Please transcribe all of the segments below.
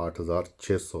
8,600।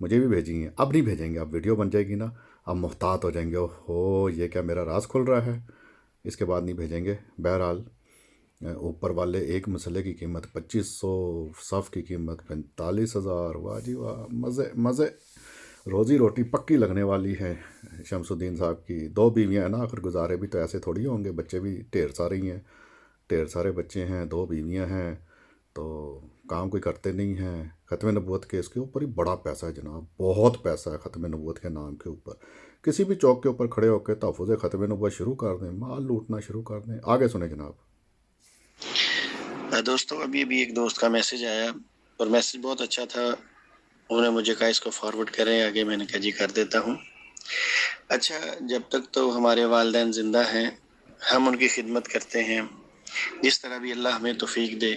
مجھے بھی بھیجی ہیں، اب نہیں بھیجیں گے، اب ویڈیو بن جائے گی نا، اب محتاط ہو جائیں گے، اوہو یہ کیا میرا راز کھل رہا ہے، اس کے بعد نہیں بھیجیں گے۔ بہرحال اوپر والے ایک مسئلے کی قیمت 2500، صف کی قیمت 45,000، واہ جی واہ، مزے مزے، روزی روٹی پکی لگنے والی ہے شمس الدین صاحب کی۔ 2 بیویاں ہیں نا، آخر گزارے بھی تو ایسے تھوڑی ہوں گے، بچے بھی ڈھیر سارے ہی ہیں، ڈھیر سارے بچے ہیں، 2 بیویاں ہیں، تو کام کوئی کرتے نہیں ہیں۔ ختم نبوت کے اس کے اوپر ہی بڑا پیسہ ہے جناب، بہت پیسہ ہے ختم نبوت کے نام کے اوپر۔ کسی بھی چوک کے اوپر کھڑے ہو کے تحفظ ختم نبوت شروع کر دیں، مال لوٹنا شروع کر دیں۔ آگے سنیں جناب۔ دوستوں ابھی ایک دوست کا میسج آیا اور میسج بہت اچھا تھا، انہوں نے مجھے کہا اس کو فارورڈ کریں آگے، میں نے کہا جی کر دیتا ہوں۔ اچھا، جب تک تو ہمارے والدین زندہ ہیں ہم ان کی خدمت کرتے ہیں، جس طرح بھی اللہ ہمیں توفیق دے،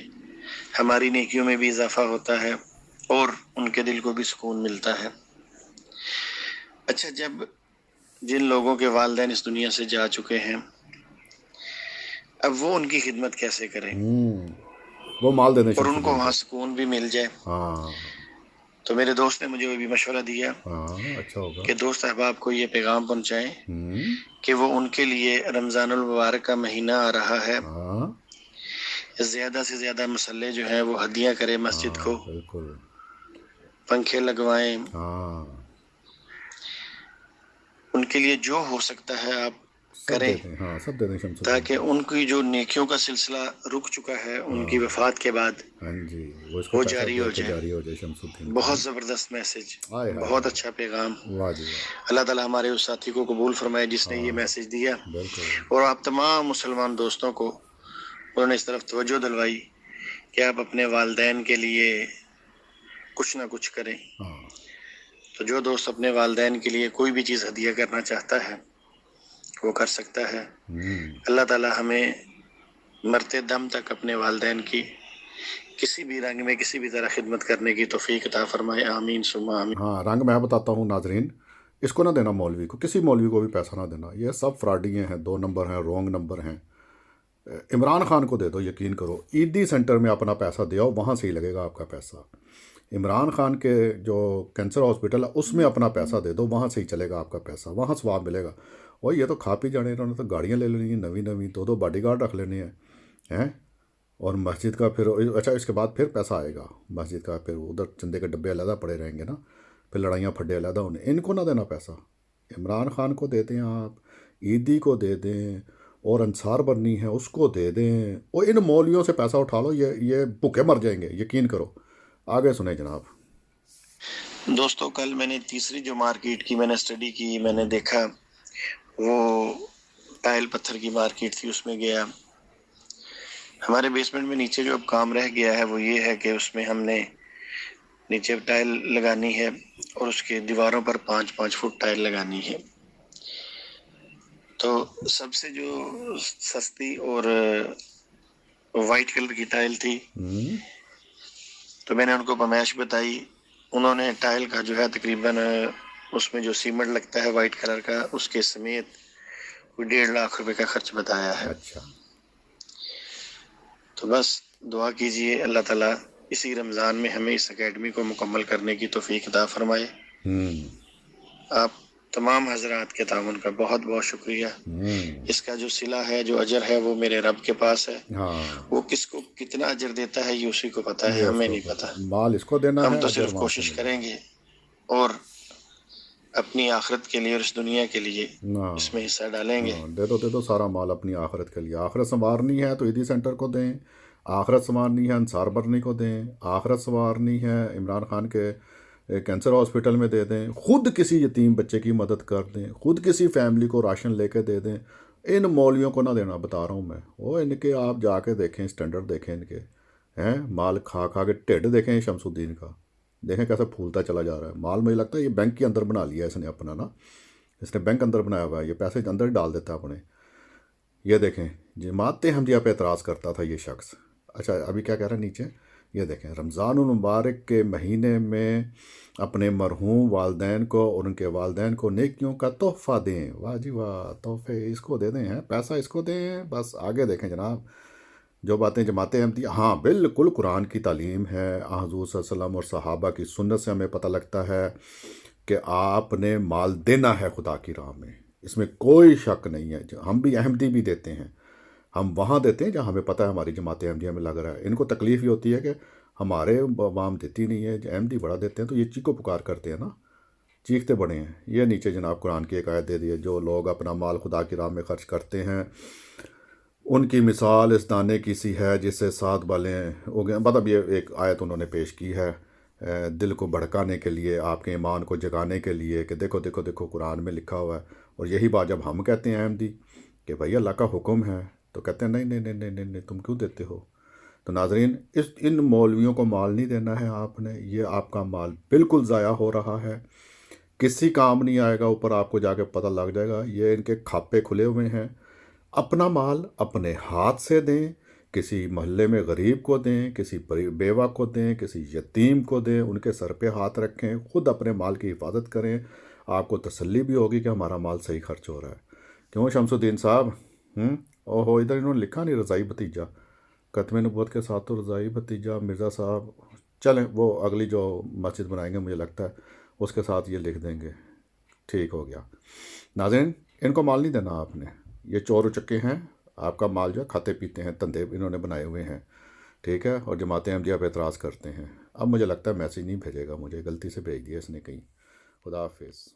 ہماری نیکیوں میں بھی اضافہ ہوتا ہے اور ان کے دل کو بھی سکون ملتا ہے۔ اچھا، جب جن لوگوں کے والدین اس دنیا سے جا چکے ہیں اب وہ ان کی خدمت کیسے کریں وہ مال دے دیں اور شمس ان کو الدین وہاں کو۔ سکون بھی مل جائے؟ ہاں تو میرے دوست نے مجھے وہ بھی مشورہ دیا ہاں، اچھا ہوگا۔ کہ دوست احباب کو یہ پیغام پہنچائیں ہوں، کہ وہ ان کے لیے رمضان المبارک کا مہینہ آ رہا ہے، ہاں زیادہ سے زیادہ مسلح جو ہیں وہ ہدیہ کرے مسجد ہاں کو، بالکل، پنکھے لگوائیں، ہاں ان کے لیے جو ہو سکتا ہے آپ سب کریں، دے دیں، ہاں سب دے دیں شمس الدین تاکہ کو۔ ان کی جو نیکیوں کا سلسلہ رک چکا ہے ان کی ہاں وفات کے بعد ہاں جی، وہ اس کو وہ پیسہ جاری دے ہو کے جائے۔ جاری ہو جائے شمس الدین کو نا۔ بہت زبردست میسج، آئے ہائے بہت ہائے، اچھا پیغام۔ واہ جی واہ، اللہ تعالیٰ ہمارے اس ساتھی کو قبول فرمائے جس نے یہ ہاں میسج دیا، بالکل۔ اور آپ تمام مسلمان دوستوں کو انہوں نے اس طرف توجہ دلوائی کہ آپ اپنے والدین کے لیے کچھ نہ کچھ کریں۔ ہاں تو جو دوست اپنے والدین کے لیے کوئی بھی چیز ہدیہ کرنا چاہتا ہے وہ کر سکتا ہے۔ اللہ تعالیٰ ہمیں مرتے دم تک اپنے والدین کی کسی بھی رنگ میں کسی بھی طرح خدمت کرنے کی توفیق عطا فرمائے، آمین ثم آمین۔ ہاں، رنگ میں بتاتا ہوں ناظرین، اس کو نہ دینا مولوی کو، کسی مولوی کو بھی پیسہ نہ دینا، یہ سب فراڈیے ہیں، 2 نمبر ہیں، رونگ نمبر ہیں۔ عمران خان کو دے دو، یقین کرو، عیدی سینٹر میں اپنا پیسہ دے آؤ، وہاں سے ہی لگے گا آپ کا پیسہ۔ عمران خان کے جو کینسر ہاسپٹل ہے اس میں اپنا پیسہ دے دو، وہاں سے ہی چلے گا آپ کا پیسہ، وہاں ثواب ملے گا۔ اور یہ تو کھا پی جانے، انہوں نے تو گاڑیاں لے لینی ہیں نویں نویں، 2 باڈی گارڈ رکھ لینے ہیں، اور مسجد کا پھر اچھا اس کے بعد پھر پیسہ آئے گا مسجد کا، پھر ادھر چندے کے ڈبے علیحدہ پڑے رہیں گے نا، پھر لڑائیاں پھڈے علیحدہ ہونے، ان کو نہ دینا پیسہ۔ عمران خان کو دے دیں آپ، عیدی کو دے دیں، اور انصار برنی ہے اس کو دے دیں، اور ان مولویوں سے پیسہ اٹھا لو، یہ بھوکے مر جائیں گے، یقین کرو۔ آگے سنیں جناب۔ دوستوں کل میں نے تیسری جو مارکیٹ کی میں نے اسٹڈی کی، میں نے دیکھا وہ ٹائل پتھر کی مارکیٹ تھی، اس میں گیا۔ ہمارے بیسمنٹ میں نیچے جو اب کام رہ گیا ہے وہ یہ ہے کہ اس میں ہم نے نیچے ٹائل لگانی ہے اور اس کے دیواروں پر 5-5 فٹ ٹائل لگانی ہے۔ تو سب سے جو سستی اور وائٹ کلر کی ٹائل تھی تو میں نے ان کو پیمائش بتائی، انہوں نے ٹائل کا جو ہے تقریباً اس میں جو سیمنٹ لگتا ہے وائٹ کلر کا اس کے سمیت کوئی 1.5 لاکھ روپے کا خرچ بتایا ہے۔ اچھا، تو بس دعا کیجئے اللہ تعالیٰ اسی رمضان میں ہمیں اس اکیڈمی کو مکمل کرنے کی توفیق عطا فرمائے۔ آپ تمام حضرات کے تعاون کا بہت بہت شکریہ۔ اس کا جو صلہ ہے، جو اجر ہے، وہ میرے رب کے پاس ہے، ہاں وہ کس کو کتنا اجر دیتا ہے یہ اسی کو پتہ ہے، یہ اس ہمیں کو نہیں پتہ۔ مال اس کو دینا ہم ہے، تو اجر صرف وہاں سے کوشش ملے کریں گے اور اپنی آخرت کے لیے اور اس دنیا کے لیے گا۔ اس میں حصہ ڈالیں گے۔ ہاں دے دو سارا مال اپنی آخرت کے لیے، آخرت سنوارنی ہے تو عیدی سینٹر کو دیں، آخرت سنوارنی ہے انصار برنی کو دیں، آخرت سنوارنی ہے عمران خان کے کینسر ہاسپٹل میں دے دیں، خود کسی یتیم بچے کی مدد کر دیں، خود کسی فیملی کو راشن لے کے دے دیں۔ ان مولویوں کو نہ دینا، بتا رہا ہوں میں، وہ ان کے آپ جا کے دیکھیں، اسٹینڈرڈ دیکھیں ان کے، مال کھا کھا کے ٹھڈ دیکھیں شمس الدین کا، دیکھیں کیسے پھولتا چلا جا رہا ہے مال۔ مجھے لگتا ہے یہ بینک کے اندر بنا لیا ہے اس نے اپنا نا، اس نے بینک اندر بنایا ہوا ہے، یہ پیسے اندر ڈال دیتا ہے اپنے۔ یہ دیکھیں جماعت حمدیہ پہ اعتراض کرتا تھا یہ شخص۔ اچھا ابھی کیا کہہ رہا ہے نیچے، یہ دیکھیں، رمضان المبارک کے مہینے میں اپنے مرحوم والدین کو اور ان کے والدین کو نیکیوں کا تحفہ دیں۔ واہ جی واہ، تحفے اس کو دے دیں، پیسہ اس کو دیں۔ بس آگے دیکھیں جناب، جو باتیں جماعت احمدیہ، ہاں بالکل قرآن کی تعلیم ہے، حضور صلی اللہ علیہ وسلم اور صحابہ کی سنت سے ہمیں پتہ لگتا ہے کہ آپ نے مال دینا ہے خدا کی راہ میں، اس میں کوئی شک نہیں ہے۔ ہم بھی احمدی بھی دیتے ہیں، ہم وہاں دیتے ہیں جہاں ہمیں پتہ ہے ہماری جماعت احمدیہ میں لگ رہا ہے۔ ان کو تکلیف یہ ہوتی ہے کہ ہمارے عوام دیتی نہیں ہے، احمدی بڑا دیتے ہیں، تو یہ چیخو پکار کرتے ہیں نا، چیختے بڑے ہیں۔ یہ نیچے جناب قرآن کی ایک آیت دے دی ہے، جو لوگ اپنا مال خدا کی راہ میں خرچ کرتے ہیں ان کی مثال اس دانے کی سی ہے جس سے 7 بالیں ہو گئے۔ مطلب یہ ایک آیت انہوں نے پیش کی ہے دل کو بھڑکانے کے لیے، آپ کے ایمان کو جگانے کے لیے، کہ دیکھو دیکھو دیکھو قرآن میں لکھا ہوا ہے۔ اور یہی بات جب ہم کہتے ہیں احمدی کہ بھائی اللہ کا حکم ہے، تو کہتے ہیں نہیں نہیں نہیں نہیں نہیں نہیں، تم کیوں دیتے ہو؟ تو ناظرین، ان مولویوں کو مال نہیں دینا ہے آپ نے، یہ آپ کا مال بالکل ضائع ہو رہا ہے، کسی کام نہیں آئے گا، اوپر آپ کو جا کے پتہ لگ جائے گا۔ یہ ان کے کھاپے کھلے ہوئے ہیں، اپنا مال اپنے ہاتھ سے دیں، کسی محلے میں غریب کو دیں، کسی بیوہ کو دیں، کسی یتیم کو دیں، ان کے سر پہ ہاتھ رکھیں، خود اپنے مال کی حفاظت کریں، آپ کو تسلی بھی ہوگی کہ ہمارا مال صحیح خرچ ہو رہا ہے۔ کیوں شمس الدین صاحب؟ اوہو، ادھر انہوں نے لکھا نہیں رضائی بھتیجا، ختم نبوت کے ساتھ تو رضائی بھتیجا مرزا صاحب، چلیں وہ اگلی جو مسجد بنائیں گے مجھے لگتا ہے اس کے ساتھ یہ لکھ دیں گے، ٹھیک ہو گیا۔ ناظرین، ان کو مال نہیں دینا آپ نے، یہ چور اچکے ہیں، آپ کا مال جو ہے کھاتے پیتے ہیں، دھندے انہوں نے بنائے ہوئے ہیں، ٹھیک ہے، اور جماعت احمدیہ پہ اعتراض کرتے ہیں۔ اب مجھے لگتا ہے میسیج نہیں بھیجے گا، مجھے غلطی سے بھیج دیا اس نے کہیں۔ خدا حافظ۔